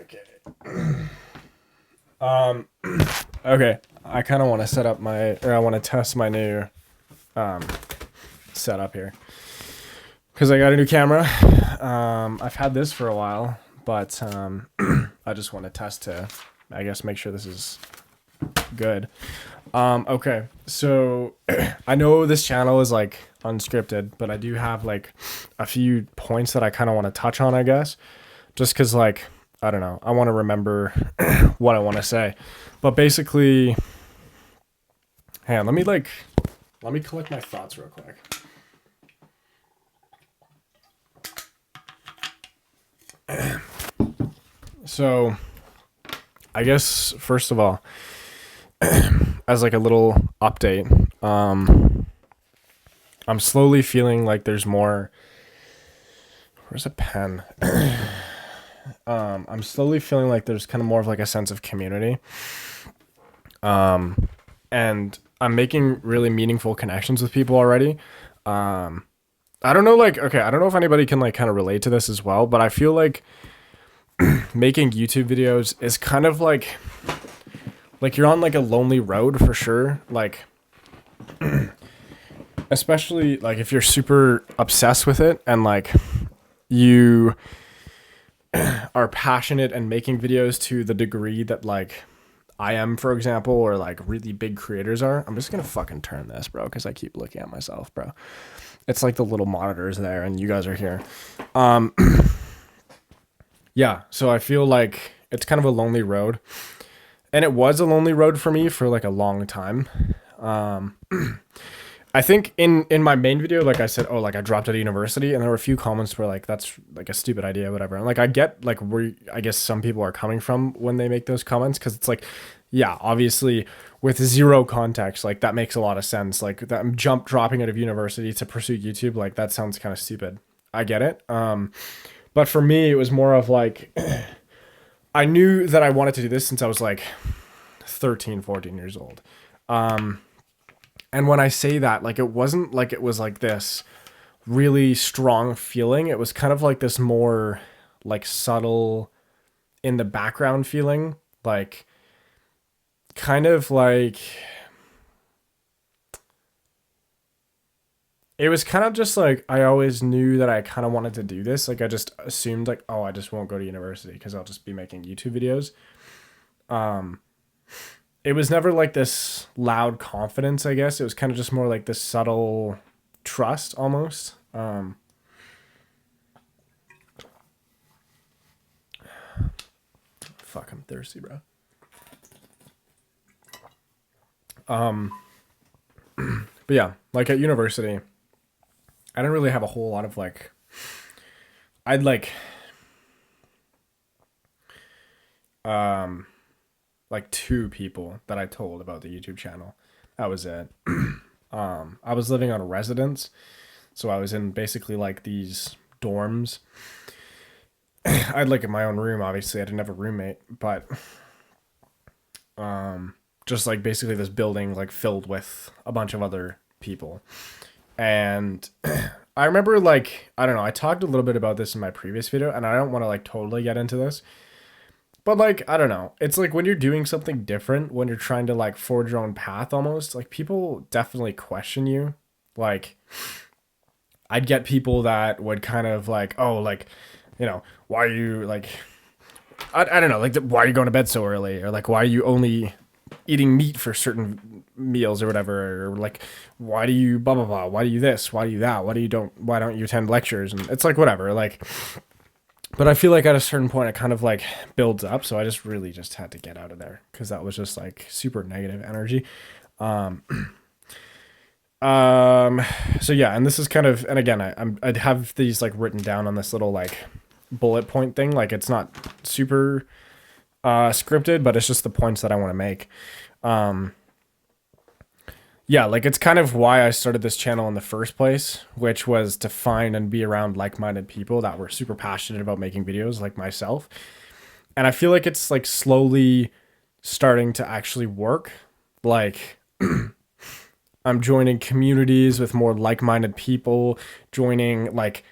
Okay. Um, okay. I kind of want to set up I want to test my new um setup here because I got a new camera. I've had this for a while, but I just want to test to, I guess, make sure this is good. Okay. So I know this channel is like unscripted, but I do have like a few points that I kind of want to touch on, I guess, just because like I don't know, I want to remember what I want to say. But basically, hang on, let me collect my thoughts real quick. So, I guess first of all, as like a little update, I'm slowly feeling like there's more. Where's a pen? I'm slowly feeling like there's kind of more of like a sense of community. And I'm making really meaningful connections with people already. I don't know, like, okay, I don't know if anybody can like kind of relate to this as well, but I feel like making YouTube videos is kind of like you're on like a lonely road for sure. Like, especially like if you're super obsessed with it and like you are passionate and making videos to the degree that like I am, for example, or like really big creators are. I'm just gonna fucking turn this, bro, because I keep looking at myself, bro. It's like the little monitors there, and you guys are here. Um, yeah, so I feel like it's kind of a lonely road, and it was a lonely road for me for like a long time. Um, I think in my main video, like I said, oh, like I dropped out of university, and there were a few comments where like that's like a stupid idea, whatever. And like I get like where I guess some people are coming from when they make those comments, because it's like, yeah, obviously with zero context, like that makes a lot of sense. Like that jump dropping out of university to pursue YouTube, like that sounds kind of stupid. I get it. But for me, it was more of like I knew that I wanted to do this since I was like 13, 14 years old. And when I say that, like it wasn't like it was like this really strong feeling. It was kind of like this more like subtle in the background feeling, like kind of like it was kind of just like I always knew that I kind of wanted to do this. Like I just assumed like, oh, I just won't go to university because I'll just be making YouTube videos. Um, it was never like this loud confidence, I guess. It was kind of just more like this subtle trust almost. Fuck, I'm thirsty, bro. But yeah, like at university, I didn't really have a whole lot of like, I'd um, like two people that I told about the YouTube channel. That was it. I was living on a residence, so I was in basically like these dorms. I'd like in my own room, obviously. I didn't have a roommate, but just like basically this building like filled with a bunch of other people. And I remember like I don't know, I talked a little bit about this in my previous video and I don't want to like totally get into this. But like I don't know, it's like when you're doing something different, when you're trying to like forge your own path almost, like people definitely question you. Like I'd get people that would kind of like, "Oh, like, why are you like I don't know, like why are you going to bed so early, or like why are you only eating meat for certain meals or whatever, or like why do you blah blah blah, why do you this, why do you that, why don't you attend lectures?" And it's like whatever, like, but I feel like at a certain point it kind of like builds up, so I just really just had to get out of there because that was just like super negative energy. um um so yeah, and this is kind of, and again I'd have these like written down on this little like bullet point thing, like it's not super scripted, but it's just the points that I want to make. Um, yeah, like it's kind of why I started this channel in the first place, which was to find and be around like-minded people that were super passionate about making videos like myself. And I feel like it's like slowly starting to actually work. Like I'm joining communities with more like-minded people, joining like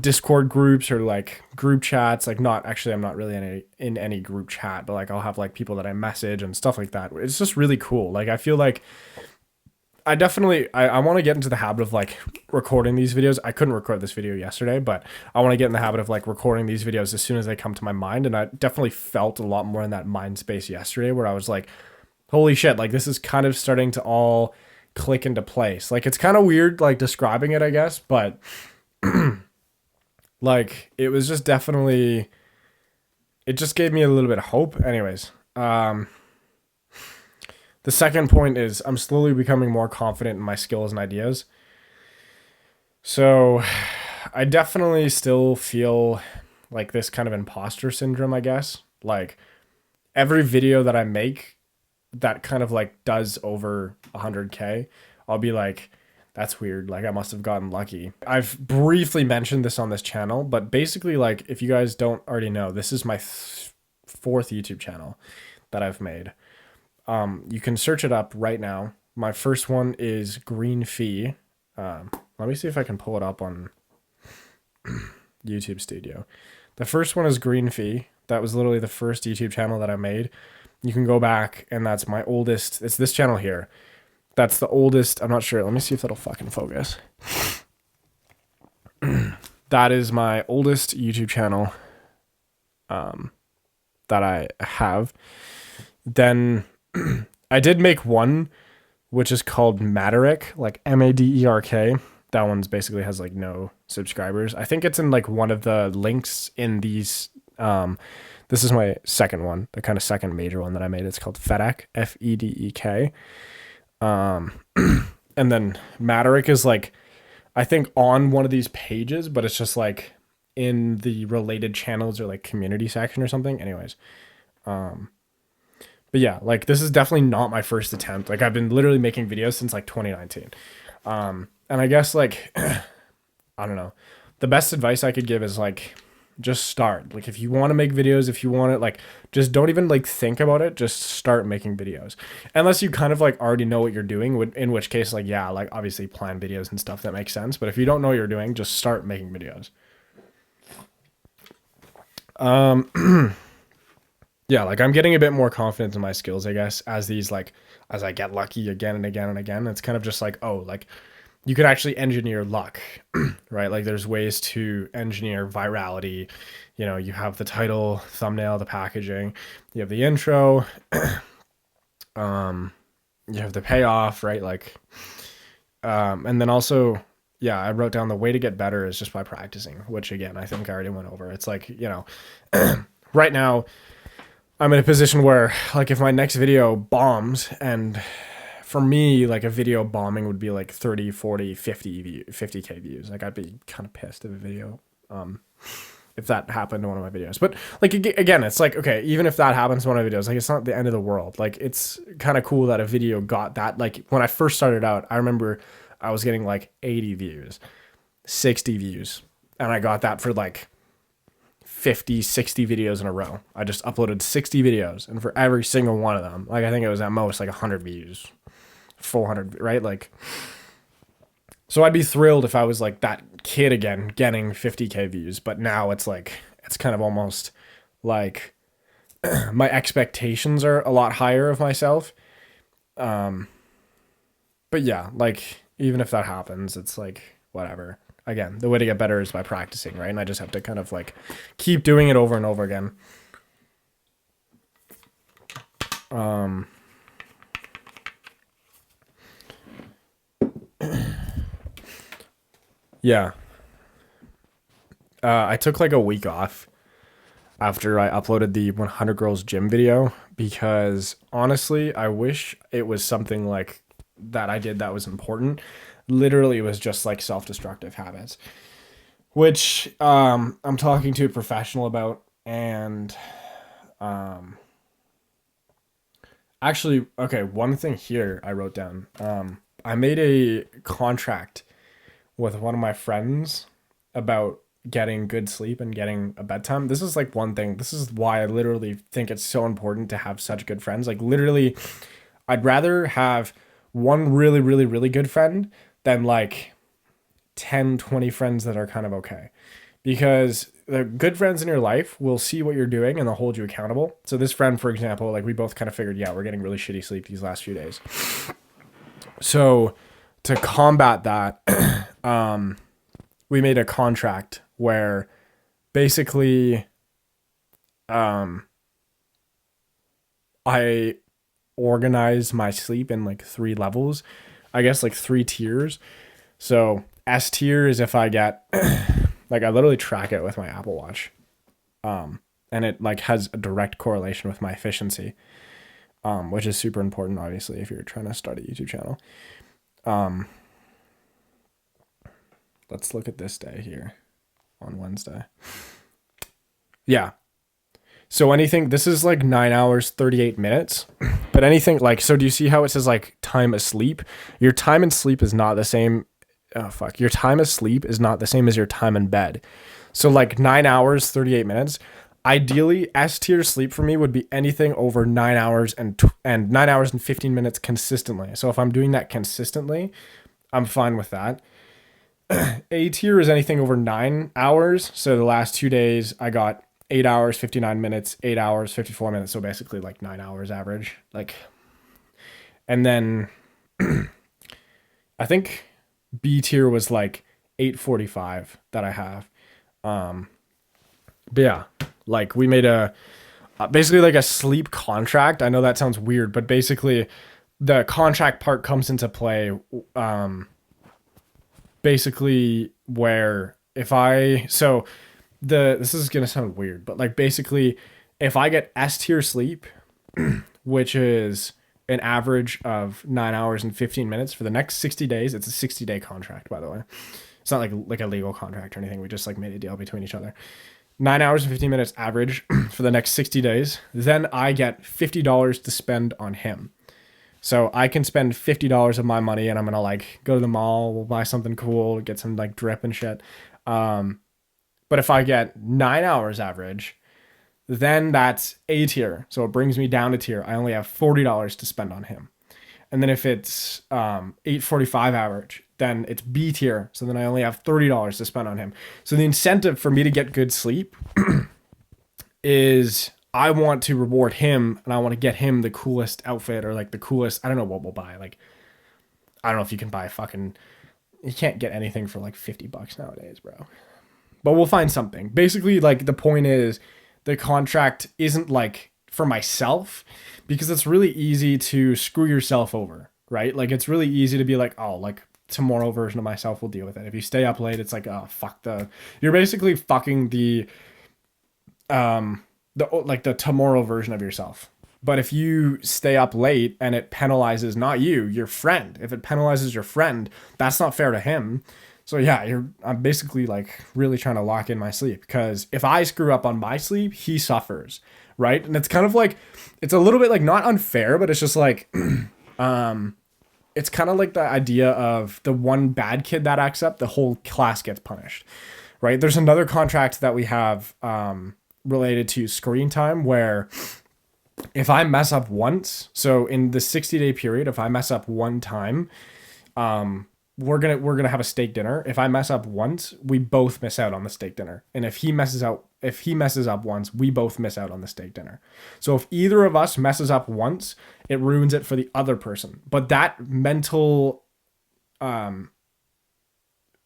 Discord groups or like group chats. Like, not actually, I'm not really in any group chat, but like I'll have like people that I message and stuff like that. It's just really cool. Like, I feel like I want to get into the habit of like recording these videos. I couldn't record this video yesterday, but I want to get in the habit of like recording these videos as soon as they come to my mind. And I definitely felt a lot more in that mind space yesterday where I was like, holy shit, like this is kind of starting to all click into place. Like, it's kind of weird like describing it, I guess, but like it was just definitely, it just gave me a little bit of hope. Anyways, the second point is I'm slowly becoming more confident in my skills and ideas. So I definitely still feel like this kind of imposter syndrome, I guess. Like, every video that I make that kind of like does over 100K, I'll be like, that's weird. Like, I must have gotten lucky. I've briefly mentioned this on this channel, but basically, like, if you guys don't already know, this is my fourth YouTube channel that I've made. You can search it up right now. My first one is Green Fee. Let me see if I can pull it up on YouTube Studio. The first one is Green Fee. That was literally the first YouTube channel that I made. You can go back, and that's my oldest. It's this channel here. That's the oldest. I'm not sure. Let me see if that'll fucking focus. That is my oldest YouTube channel that I have. Then I did make one, which is called Maderk, like Maderk. That one's basically has like no subscribers. I think it's in like one of the links in these. This is my second one, the kind of second major one that I made. It's called Fedek, Fedek. And then Maderk is like, I think on one of these pages, but it's just like in the related channels or like community section or something. Anyways, but yeah, like this is definitely not my first attempt. Like, I've been literally making videos since like 2019. And I guess like, I don't know, the best advice I could give is like, just start. Like, if you want to make videos, if you want to like, just don't even like think about it. Just start making videos. Unless you kind of like already know what you're doing, in which case, like, yeah, like obviously plan videos and stuff that makes sense. But if you don't know what you're doing, just start making videos. Yeah, like I'm getting a bit more confident in my skills, I guess, as I get lucky again and again and again. It's kind of just like, oh, like you could actually engineer luck, right? Like, there's ways to engineer virality. You know, you have the title, thumbnail, the packaging, you have the intro, you have the payoff, right? Like, and then also, yeah, I wrote down the way to get better is just by practicing, which again, I think I already went over. It's like, you know, right now I'm in a position where like if my next video bombs, and for me, like a video bombing would be like 30, 40, 50K views. Like, I'd be kind of pissed if a video, if that happened to one of my videos. But like, again, it's like, okay, even if that happens to one of my videos, like, it's not the end of the world. Like, it's kind of cool that a video got that. Like, when I first started out, I remember I was getting like 80 views, 60 views. And I got that for like 50, 60 videos in a row. I just uploaded 60 videos, and for every single one of them, like, I think it was at most like 100 views, 400, right? Like, so I'd be thrilled if I was like that kid again, getting 50K views. But now it's like, it's kind of almost like my expectations are a lot higher of myself. But yeah, like, even if that happens, it's like, whatever. Again, the way to get better is by practicing, right? And I just have to kind of like keep doing it over and over again. Yeah. I took like a week off after I uploaded the 100 Girls Gym video, because honestly, I wish it was something like that I did that was important. Literally, it was just like self-destructive habits, which I'm talking to a professional about. And actually, okay, one thing here I wrote down. I made a contract with one of my friends about getting good sleep and getting a bedtime. This is like one thing. This is why I literally think it's so important to have such good friends. Like, literally, I'd rather have one really, really, really good friend than like 10, 20 friends that are kind of okay. because the good friends in your life will see what you're doing and they'll hold you accountable. So this friend, for example, like we both kind of figured, yeah, we're getting really shitty sleep these last few days. So to combat that, we made a contract where basically I organize my sleep in like 3 levels, I guess like 3 tiers. So S tier is if I get like I literally track it with my Apple Watch. And it like has a direct correlation with my efficiency. Which is super important obviously if you're trying to start a YouTube channel. Let's look at this day here on Wednesday. Yeah. So anything, this is like 9 hours, 38 minutes, but anything like, so do you see how it says like time asleep? Your time in sleep is not the same. Oh, fuck. Your time asleep is not the same as your time in bed. So like 9 hours, 38 minutes. Ideally, S tier sleep for me would be anything over 9 hours and 9 hours and 15 minutes consistently. So if I'm doing that consistently, I'm fine with that. A tier is anything over 9 hours. So the last 2 days I got 8 hours, 59 minutes, 8 hours, 54 minutes. So basically like 9 hours average. Like, and then I think B tier was like 8:45 that I have. But yeah, like we made a basically like a sleep contract. I know that sounds weird, but basically the contract part comes into play. Basically where if I, so this is going to sound weird, but like basically if I get S tier sleep, which is an average of 9 hours and 15 minutes for the next 60 days, it's a 60-day contract, by the way. It's not like a legal contract or anything. We just like made a deal between each other. 9 hours and 15 minutes average for the next 60 days. Then I get $50 to spend on him. So I can spend $50 of my money and I'm going to like go to the mall, we'll buy something cool, get some like drip and shit. But if I get 9 hours average, then that's A tier. So it brings me down a tier. I only have $40 to spend on him. And then if it's 8:45 average, then it's B tier. So then I only have $30 to spend on him. So the incentive for me to get good sleep is I want to reward him and I want to get him the coolest outfit or like the coolest, I don't know what we'll buy. Like, I don't know if you can buy you can't get anything for like $50 nowadays, bro. But we'll find something. Basically, like the point is the contract isn't like for myself because it's really easy to screw yourself over, right? Like it's really easy to be like, oh, like tomorrow version of myself will deal with it. If you stay up late, it's like, oh, you're basically fucking the tomorrow version of yourself. But if you stay up late and it penalizes not you, your friend, if it penalizes your friend, that's not fair to him. So yeah, I'm basically like really trying to lock in my sleep because if I screw up on my sleep, he suffers, right? And it's kind of like, it's a little bit like not unfair, but it's just like, it's kind of like the idea of the one bad kid that acts up, the whole class gets punished, right? There's another contract that we have related to screen time where if I mess up once, so in the 60-day period, if I mess up one time, we're gonna have a steak dinner. If I mess up once, we both miss out on the steak dinner. And if he messes up once, we both miss out on the steak dinner. So if either of us messes up once, it ruins it for the other person. But that mental,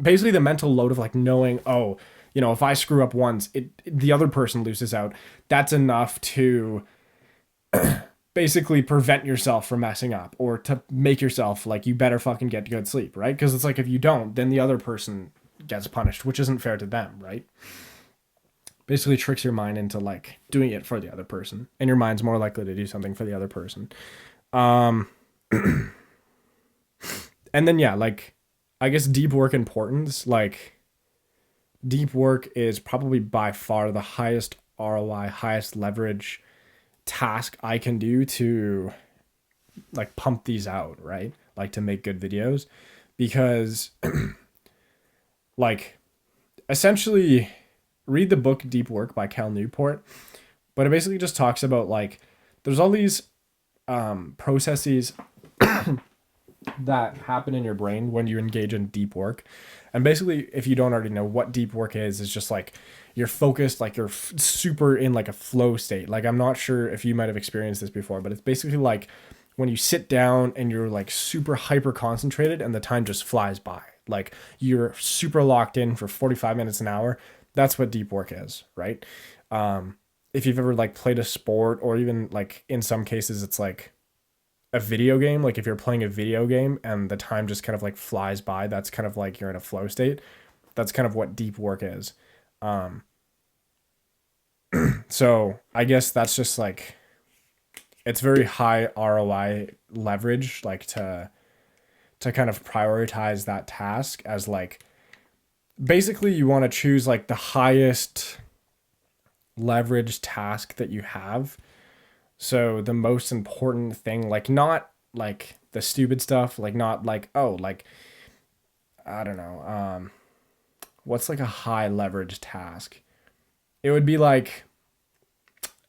basically the mental load of like knowing, oh, you know, if I screw up once, the other person loses out. That's enough to basically prevent yourself from messing up or to make yourself like you better fucking get good sleep, right? Because it's like if you don't, then the other person gets punished, which isn't fair to them, right? Basically tricks your mind into like doing it for the other person, and your mind's more likely to do something for the other person. And then yeah, like I guess deep work importance, like deep work is probably by far the highest ROI, highest leverage task I can do to like pump these out, right? Like to make good videos, because like essentially read the book Deep Work by Cal Newport, but it basically just talks about like there's all these processes that happen in your brain when you engage in deep work. And basically, if you don't already know what deep work is just like you're focused, like you're super in like a flow state. Like I'm not sure if you might have experienced this before, but it's basically like when you sit down and you're like super hyper concentrated and the time just flies by. Like you're super locked in for 45 minutes an hour. That's what deep work is, right? If you've ever like played a sport, or even like in some cases it's like a video game, like if you're playing a video game and the time just kind of like flies by, that's kind of like you're in a flow state. That's kind of what deep work is. Um, so I guess that's just like it's very high ROI leverage, like to kind of prioritize that task as like basically you want to choose like the highest leverage task that you have. So the most important thing, like not like the stupid stuff, like not like, oh, like I don't know, what's like a high leverage task? It would be like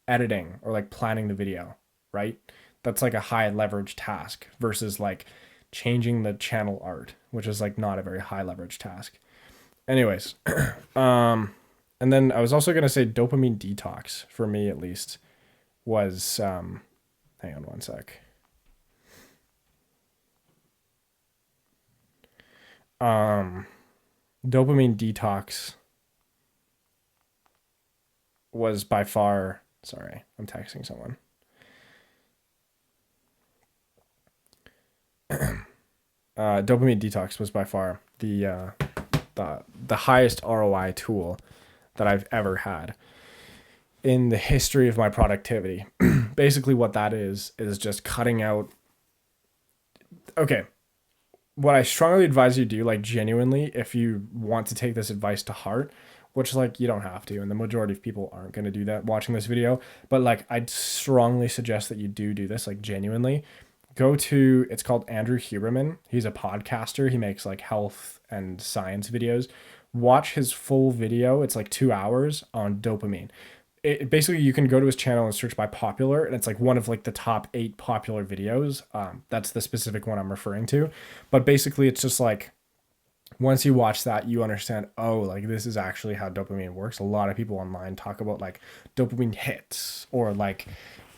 editing or like planning the video, right? That's like a high leverage task versus like changing the channel art, which is like not a very high leverage task. Anyways, and then I was also gonna say dopamine detox for me at least was hang on one sec. Um Dopamine detox was by far, sorry, I'm texting someone. Dopamine detox was by far the highest ROI tool that I've ever had in the history of my productivity. Basically what that is just cutting out. Okay, what I strongly advise you do, like genuinely, if you want to take this advice to heart, which like you don't have to, and the majority of people aren't going to do that watching this video, but like I'd strongly suggest that you do this, like genuinely. Go to, it's called Andrew Huberman. He's a podcaster. He makes like health and science videos. Watch his full video. It's like 2 hours on dopamine. Basically you can go to his channel and search by popular, and it's like one of like the top 8 popular videos. That's the specific one I'm referring to, but basically it's just like once you watch that you understand, oh, like this is actually how dopamine works. A lot of people online talk about like dopamine hits or like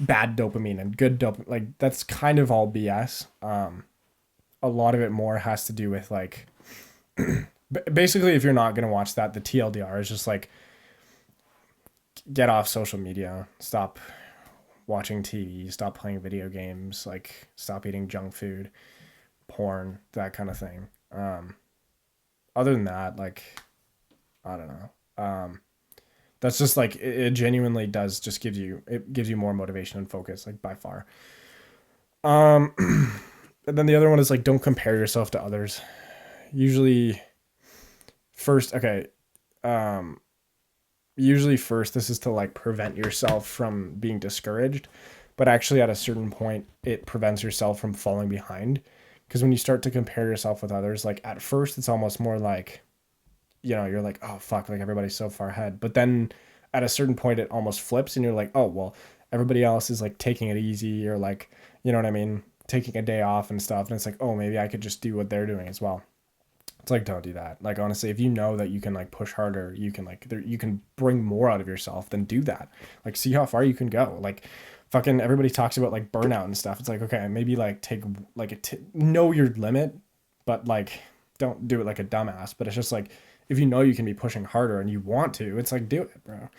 bad dopamine and good dopamine. Like that's kind of all BS. A lot of it more has to do with like basically if you're not going to watch that, the TLDR is just like get off social media, stop watching TV, stop playing video games, like stop eating junk food, porn, that kind of thing. Other than that, like I don't know. That's just like it genuinely does just gives you more motivation and focus, like by far. Um and then the other one is like don't compare yourself to others. Usually first, okay, um usually first this is to like prevent yourself from being discouraged, but actually at a certain point it prevents yourself from falling behind, because when you start to compare yourself with others, like at first it's almost more like, you know, you're like, oh fuck, like everybody's so far ahead, but then at a certain point it almost flips and you're like, oh well, everybody else is like taking it easy, or like, you know what I mean, taking a day off and stuff, and it's like, oh, maybe I could just do what they're doing as well. It's like, don't do that. Like honestly, if you know that you can like push harder, you can like you can bring more out of yourself, then do that. Like see how far you can go. Like fucking everybody talks about like burnout and stuff. It's like, okay, maybe like take like know your limit, but like don't do it like a dumbass. But it's just like if you know you can be pushing harder and you want to, it's like do it, bro.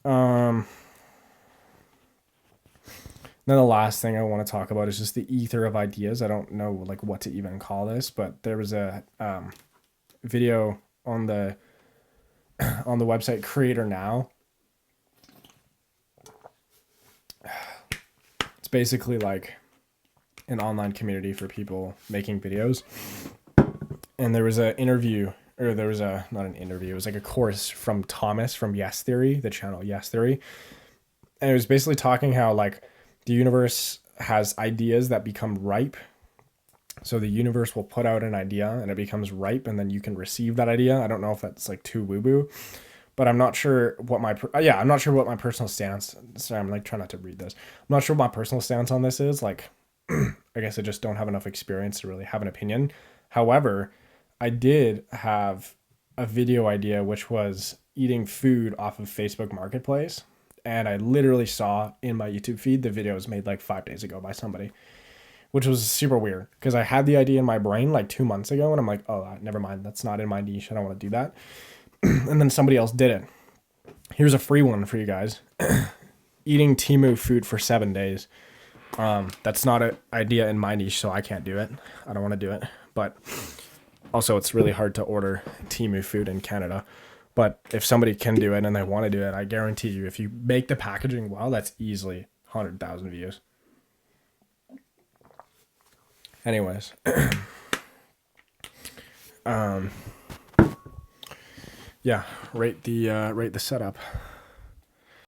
um Then the last thing I want to talk about is just the ether of ideas. I don't know like what to even call this, but there was a video on the on the website Creator Now. It's basically like an online community for people making videos. And there was an interview, or there was a not an interview, it was like a course from Thomas from Yes Theory, the channel Yes Theory. And it was basically talking how like the universe has ideas that become ripe. So the universe will put out an idea and it becomes ripe, and then you can receive that idea. I don't know if that's like too woo woo, but I'm not sure what my I'm not sure what my personal stance. Sorry, I'm like trying not to read this. I'm not sure what my personal stance on this is. Like, I guess I just don't have enough experience to really have an opinion. However, I did have a video idea, which was eating food off of Facebook Marketplace. And I literally saw in my YouTube feed the video was made like 5 days ago by somebody, which was super weird because I had the idea in my brain like 2 months ago and I'm like, oh, never mind. That's not in my niche. I don't want to do that. And then somebody else did it. Here's a free one for you guys. Eating Temu food for 7 days. That's not an idea in my niche, so I can't do it. I don't want to do it. But also, it's really hard to order Temu food in Canada. But if somebody can do it and they want to do it, I guarantee you, if you make the packaging well, that's easily 100,000 views. Anyways. Yeah, rate the setup.